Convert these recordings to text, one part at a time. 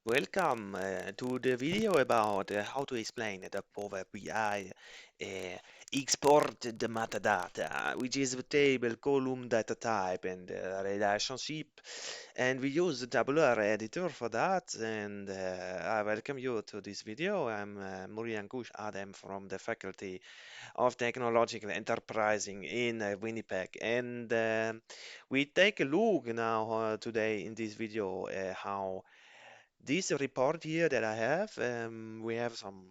Welcome to the video about how to explain the Power BI export the metadata, which is the table, column, data type, and relationship. And we use the Tabular Editor for that. And I welcome you to this video. I'm Murian-Coush Addem from the Faculty of Technological Enterprising in Winnipeg. And we take a look now today in this video how this report here that I have, we have some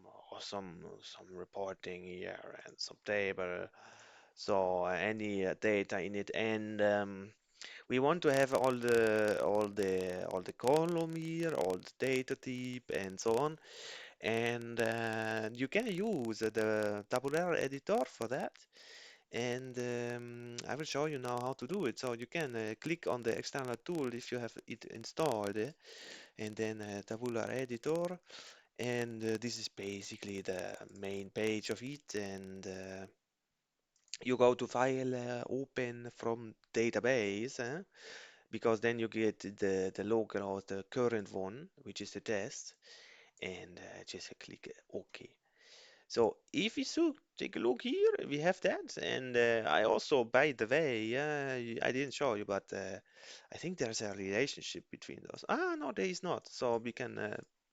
reporting here and some table, so any data in it, and we want to have all the column here, all the data type, and so on. And you can use the Tabular Editor for that. And I will show you now how to do it. So you can click on the external tool if you have it installed, and then Tabular Editor, and this is basically the main page of it. And you go to File, Open from Database, because then you get the local or the current one, which is the test, and just click OK. So if we should take a look here, we have that. And I also, by the way, I didn't show you, but I think there's a relationship between those. Ah, no, there is not. So we can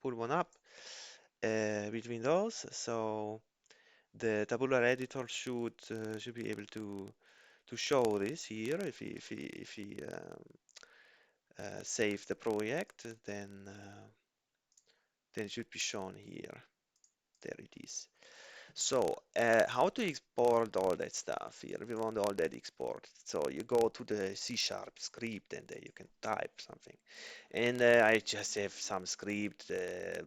put one up between those. So the tabular editor should be able to show this here. If we save the project, then it should be shown here. There it is. So, how to export all that stuff here? We want all that exported. So you go to the C# script and you can type something. And I just have some script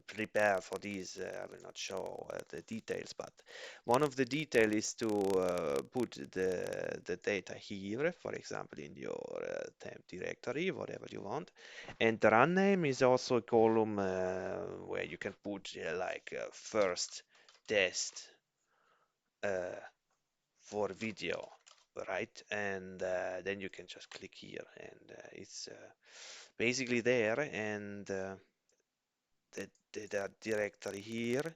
prepared for this. I will not show the details, but one of the detail is to put the data here, for example, in your temp directory, whatever you want. And the run name is also a column where you can put like first test uh, for video, right? And then you can just click here, and it's basically there, and the directory here.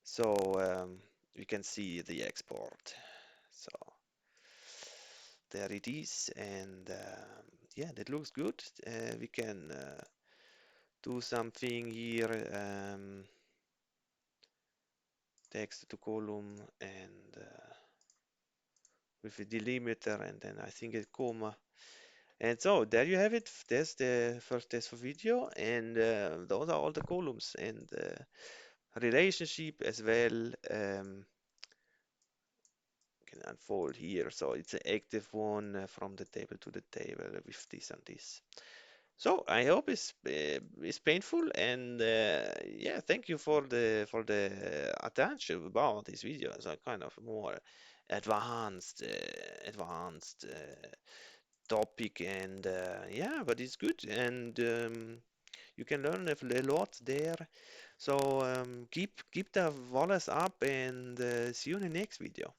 So you can see the export. So there it is, and yeah, that looks good. We can do something here, text to column, and with a delimiter, and then I think a comma. And so there you have it. There's the first test for video, and those are all the columns and relationship as well. Can unfold here. So it's an active one from the table to the table with this and this. So I hope it's painful, and yeah, thank you for the attention about this video. So kind of more advanced topic, and yeah, but it's good, and you can learn a lot there. So keep the wallets up, and see you in the next video.